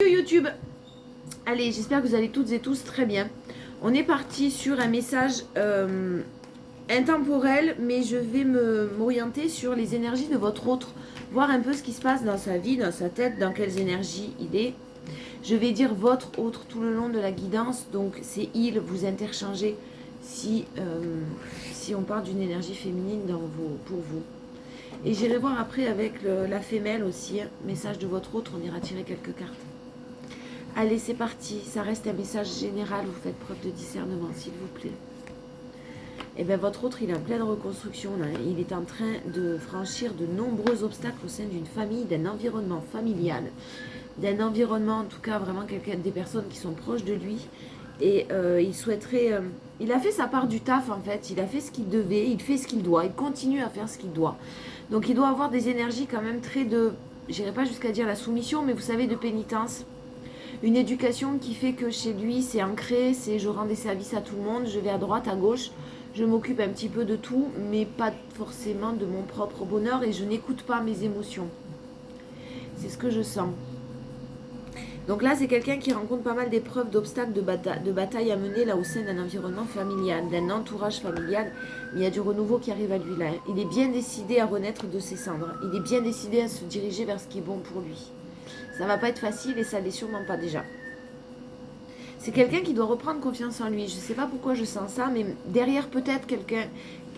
YouTube. Allez, j'espère que vous allez toutes et tous très bien. On est parti sur un message intemporel, mais je vais m'orienter sur les énergies de votre autre, voir un peu ce qui se passe dans sa vie, dans sa tête, dans quelles énergies il est. Je vais dire votre autre tout le long de la guidance, donc c'est il, vous interchangez si on parle d'une énergie féminine pour vous. Et j'irai voir après avec la femelle aussi, message de votre autre, on ira tirer quelques cartes. Allez, c'est parti, ça reste un message général, vous faites preuve de discernement, s'il vous plaît. Et bien votre autre, il est en pleine reconstruction, là. Il est en train de franchir de nombreux obstacles au sein d'une famille, d'un environnement familial, d'un environnement, en tout cas, vraiment des personnes qui sont proches de lui. Et il souhaiterait... il a fait sa part du taf, en fait. Il a fait ce qu'il devait, il fait ce qu'il doit, il continue à faire ce qu'il doit. Donc il doit avoir des énergies quand même très de... J'irai pas jusqu'à dire la soumission, mais vous savez, de pénitence. Une éducation qui fait que chez lui, c'est ancré, c'est je rends des services à tout le monde, je vais à droite, à gauche, je m'occupe un petit peu de tout, mais pas forcément de mon propre bonheur et je n'écoute pas mes émotions. C'est ce que je sens. Donc là, c'est quelqu'un qui rencontre pas mal d'épreuves, d'obstacles, de batailles à mener là au sein d'un environnement familial, d'un entourage familial. Il y a du renouveau qui arrive à lui là. Il est bien décidé à renaître de ses cendres. Il est bien décidé à se diriger vers ce qui est bon pour lui. Ça va pas être facile et ça l'est sûrement pas déjà. C'est quelqu'un qui doit reprendre confiance en lui. Je sais pas pourquoi je sens ça, mais derrière peut-être quelqu'un,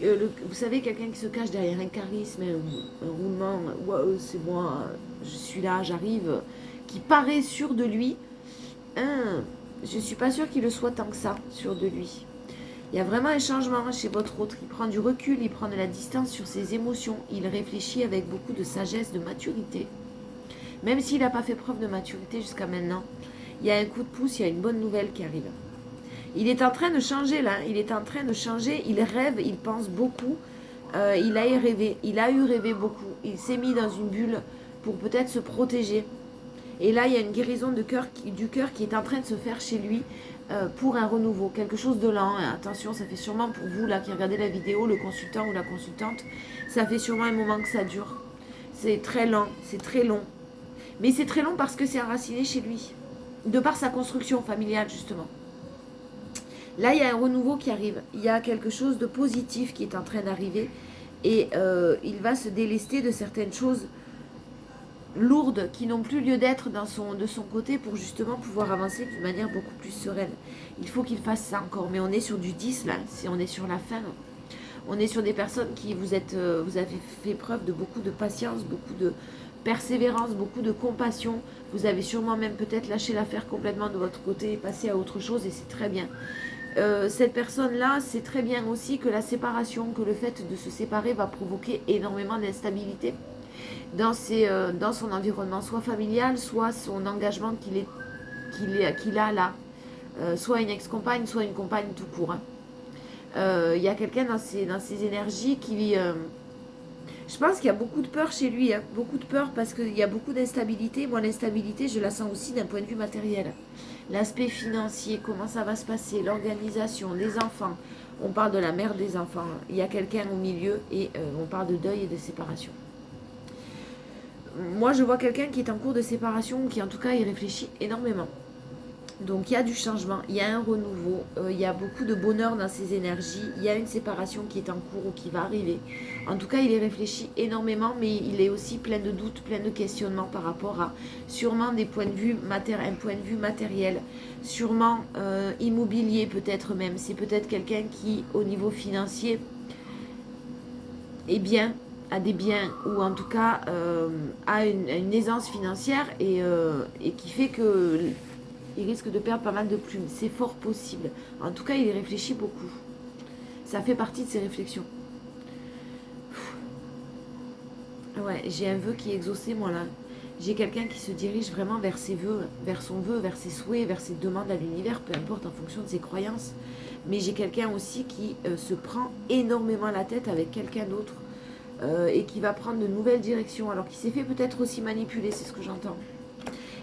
vous savez, quelqu'un qui se cache derrière un charisme, un roulement, wow, c'est moi, je suis là, j'arrive, qui paraît sûr de lui. Je suis pas sûre qu'il le soit tant que ça, sûr de lui. Il y a vraiment un changement chez votre autre. Il prend du recul, il prend de la distance sur ses émotions. Il réfléchit avec beaucoup de sagesse, de maturité. Même s'il n'a pas fait preuve de maturité jusqu'à maintenant, il y a un coup de pouce, il y a une bonne nouvelle qui arrive. Il est en train de changer là, il est en train de changer, il rêve, il pense beaucoup, il a eu rêvé beaucoup. Il s'est mis dans une bulle pour peut-être se protéger. Et là, il y a une guérison du cœur qui est en train de se faire chez lui pour un renouveau, quelque chose de lent. Attention, ça fait sûrement pour vous là qui regardez la vidéo, le consultant ou la consultante, ça fait sûrement un moment que ça dure. C'est très lent, c'est très long. Mais c'est très long parce que c'est enraciné chez lui, de par sa construction familiale justement. Là, il y a un renouveau qui arrive, il y a quelque chose de positif qui est en train d'arriver et il va se délester de certaines choses lourdes qui n'ont plus lieu d'être de son côté pour justement pouvoir avancer d'une manière beaucoup plus sereine. Il faut qu'il fasse ça encore, mais on est sur du 10 là, si on est sur la fin. On est sur des personnes qui vous avez fait preuve de beaucoup de patience, beaucoup de persévérance, beaucoup de compassion. Vous avez sûrement même peut-être lâché l'affaire complètement de votre côté et passé à autre chose et c'est très bien. Cette personne-là, c'est très bien aussi que la séparation, que le fait de se séparer va provoquer énormément d'instabilité dans son environnement, soit familial, soit son engagement qu'il a là. Soit une ex-compagne, soit une compagne tout court. Il y a quelqu'un dans ses énergies qui... je pense qu'il y a beaucoup de peur chez lui, hein, beaucoup de peur parce qu'il y a beaucoup d'instabilité. Moi, l'instabilité, je la sens aussi d'un point de vue matériel. L'aspect financier, comment ça va se passer, l'organisation, les enfants. On parle de la mère des enfants. Il y a quelqu'un au milieu et on parle de deuil et de séparation. Moi, je vois quelqu'un qui est en cours de séparation, qui en tout cas, il réfléchit énormément. Donc il y a du changement, il y a un renouveau, il y a beaucoup de bonheur dans ses énergies, il y a une séparation qui est en cours ou qui va arriver. En tout cas, il est réfléchi énormément, mais il est aussi plein de doutes, plein de questionnements par rapport à sûrement un point de vue matériel, sûrement immobilier peut-être même. C'est peut-être quelqu'un qui, au niveau financier, est bien, a des biens ou en tout cas a une aisance financière et qui fait que... il risque de perdre pas mal de plumes. C'est fort possible. En tout cas, il y réfléchit beaucoup. Ça fait partie de ses réflexions. Ouais, j'ai un vœu qui est exaucé, moi, là. J'ai quelqu'un qui se dirige vraiment vers ses vœux, vers son vœu, vers ses souhaits, vers ses demandes à l'univers, peu importe, en fonction de ses croyances. Mais j'ai quelqu'un aussi qui se prend énormément la tête avec quelqu'un d'autre et qui va prendre de nouvelles directions, alors qu'il s'est fait peut-être aussi manipuler, c'est ce que j'entends.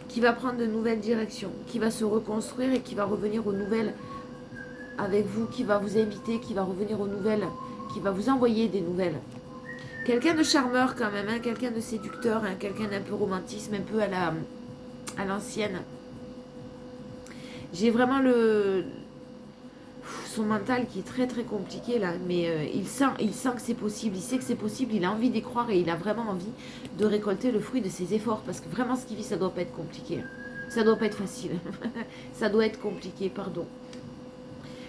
Qui va prendre de nouvelles directions, qui va se reconstruire et qui va revenir aux nouvelles avec vous, qui va vous inviter, qui va revenir aux nouvelles, qui va vous envoyer des nouvelles. Quelqu'un de charmeur quand même, hein, quelqu'un de séducteur, hein, quelqu'un d'un peu romantisme, un peu à l'ancienne. J'ai vraiment son mental qui est très très compliqué là, mais il sent que c'est possible, il sait que c'est possible, il a envie d'y croire et il a vraiment envie de récolter le fruit de ses efforts, parce que vraiment ce qu'il vit, ça doit pas être compliqué, ça doit pas être facile, ça doit être compliqué, pardon.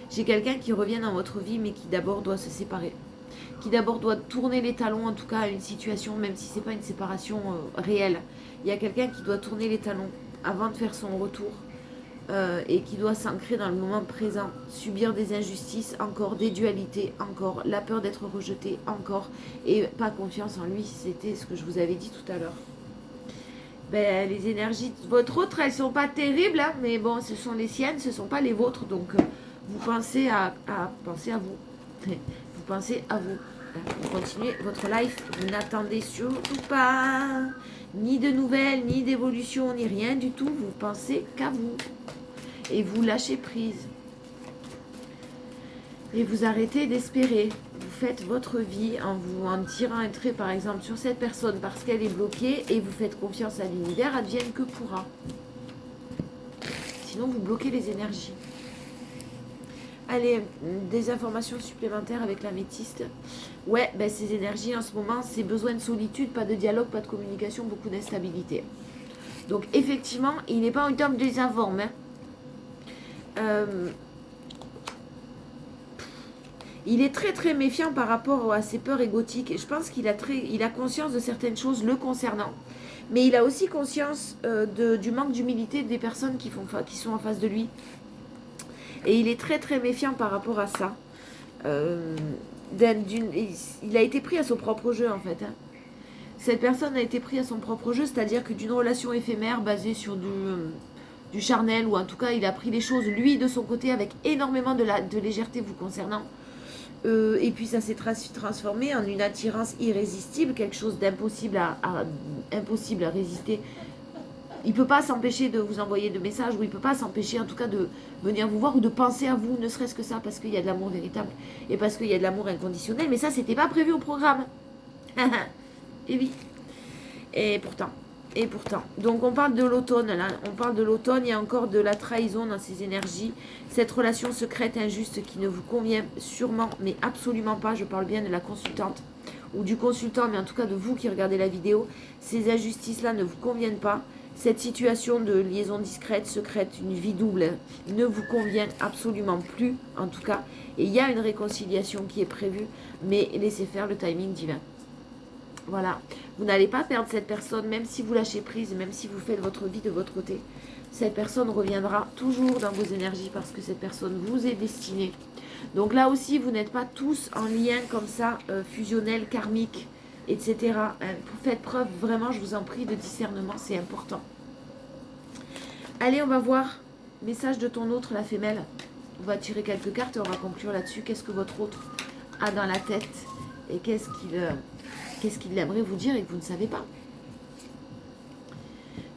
J'ai quelqu'un qui revient dans votre vie, mais qui d'abord doit se séparer, qui d'abord doit tourner les talons, en tout cas à une situation, même si c'est pas une séparation réelle. Il y a quelqu'un qui doit tourner les talons avant de faire son retour. Et qui doit s'ancrer dans le moment présent, subir des injustices, encore des dualités, encore la peur d'être rejeté, encore, et pas confiance en lui, c'était ce que je vous avais dit tout à l'heure. Ben, les énergies de votre autre, elles sont pas terribles, hein, mais bon, ce sont les siennes, ce sont pas les vôtres, donc vous pensez à penser à vous. Vous pensez à vous. Vous continuez votre life, vous n'attendez surtout pas ni de nouvelles, ni d'évolution, ni rien du tout, vous pensez qu'à vous. Et vous lâchez prise. Et vous arrêtez d'espérer. Vous faites votre vie en tirant un trait, par exemple, sur cette personne parce qu'elle est bloquée, et vous faites confiance à l'univers, advienne que pourra. Sinon, vous bloquez les énergies. Allez, des informations supplémentaires avec l'améthyste. Ouais, ben ces énergies en ce moment, c'est besoin de solitude, pas de dialogue, pas de communication, beaucoup d'instabilité. Donc effectivement, il n'est pas en termes des informes, hein. Il est très très méfiant par rapport à ses peurs égotiques, et je pense qu'il a conscience de certaines choses le concernant, mais il a aussi conscience du manque d'humilité des personnes qui sont en face de lui, et il est très très méfiant par rapport à ça. Il a été pris à son propre jeu en fait, hein. Cette personne a été prise à son propre jeu, c'est-à-dire que d'une relation éphémère basée sur du charnel, ou en tout cas il a pris les choses lui de son côté avec énormément de légèreté vous concernant, et puis ça s'est transformé en une attirance irrésistible, quelque chose d'impossible impossible à résister. Il ne peut pas s'empêcher de vous envoyer de messages, ou il ne peut pas s'empêcher en tout cas de venir vous voir, ou de penser à vous, ne serait-ce que ça, parce qu'il y a de l'amour véritable et parce qu'il y a de l'amour inconditionnel, mais ça c'était pas prévu au programme. Et oui, et pourtant. Donc on parle de l'automne, là. On parle de l'automne, il y a encore de la trahison dans ces énergies. Cette relation secrète, injuste, qui ne vous convient sûrement, mais absolument pas. Je parle bien de la consultante ou du consultant, mais en tout cas de vous qui regardez la vidéo. Ces injustices-là ne vous conviennent pas. Cette situation de liaison discrète, secrète, une vie double, ne vous convient absolument plus, en tout cas. Et il y a une réconciliation qui est prévue, mais laissez faire le timing divin. Voilà, vous n'allez pas perdre cette personne, même si vous lâchez prise, même si vous faites votre vie de votre côté. Cette personne reviendra toujours dans vos énergies, parce que cette personne vous est destinée. Donc là aussi, vous n'êtes pas tous en lien comme ça, fusionnel, karmique, etc. Faites preuve, vraiment, je vous en prie, de discernement, c'est important. Allez, on va voir. Message de ton autre, la femelle. On va tirer quelques cartes et on va conclure là-dessus. Qu'est-ce que votre autre a dans la tête et qu'est-ce qu'il aimerait vous dire et que vous ne savez pas.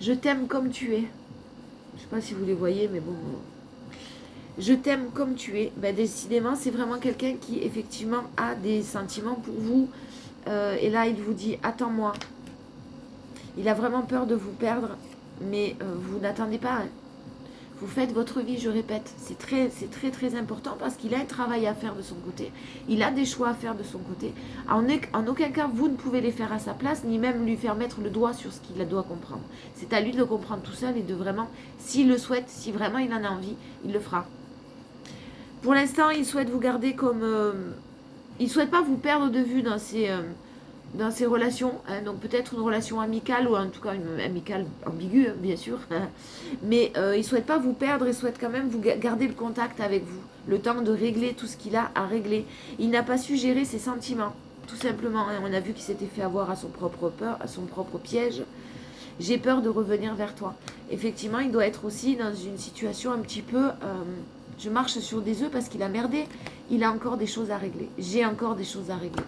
Je t'aime comme tu es. Je ne sais pas si vous les voyez, mais bon. Je t'aime comme tu es. Ben, décidément, c'est vraiment quelqu'un qui, effectivement, a des sentiments pour vous. Et là, il vous dit, attends-moi. Il a vraiment peur de vous perdre, mais vous n'attendez pas. Hein. Vous faites votre vie, je répète. C'est très très important, parce qu'il a un travail à faire de son côté. Il a des choix à faire de son côté. En aucun cas, vous ne pouvez les faire à sa place, ni même lui faire mettre le doigt sur ce qu'il doit comprendre. C'est à lui de le comprendre tout seul, et de vraiment, s'il le souhaite, si vraiment il en a envie, il le fera. Pour l'instant, il souhaite vous garder comme... il ne souhaite pas vous perdre de vue dans ses relations, hein, donc peut-être une relation amicale, ou en tout cas une amicale ambiguë, hein, bien sûr, mais il ne souhaite pas vous perdre, il souhaite quand même vous garder le contact avec vous, le temps de régler tout ce qu'il a à régler. Il n'a pas su gérer ses sentiments, tout simplement, hein. On a vu qu'il s'était fait avoir à son propre piège. J'ai peur de revenir vers toi. Effectivement, il doit être aussi dans une situation un petit peu... je marche sur des œufs parce qu'il a merdé. Il a encore des choses à régler. J'ai encore des choses à régler.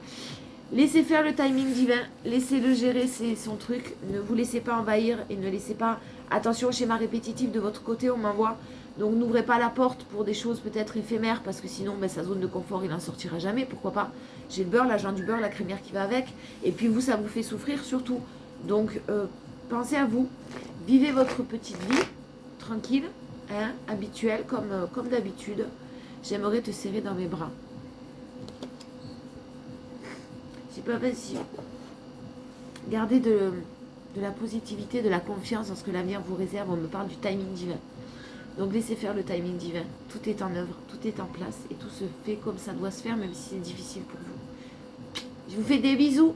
Laissez faire le timing divin, laissez-le gérer, c'est son truc. Ne vous laissez pas envahir et ne laissez pas... Attention au schéma répétitif de votre côté, on m'envoie. Donc n'ouvrez pas la porte pour des choses peut-être éphémères, parce que sinon sa zone de confort, il n'en sortira jamais. Pourquoi pas? J'ai le beurre, l'agent du beurre, la crémière qui va avec. Et puis vous, ça vous fait souffrir surtout. Donc pensez à vous. Vivez votre petite vie, tranquille. hein, habituel, comme d'habitude. J'aimerais te serrer dans mes bras. C'est pas facile. Gardez de la positivité, de la confiance en ce que l'avenir vous réserve. On me parle du timing divin. Donc laissez faire le timing divin. Tout est en œuvre, tout est en place et tout se fait comme ça doit se faire, même si c'est difficile pour vous. Je vous fais des bisous.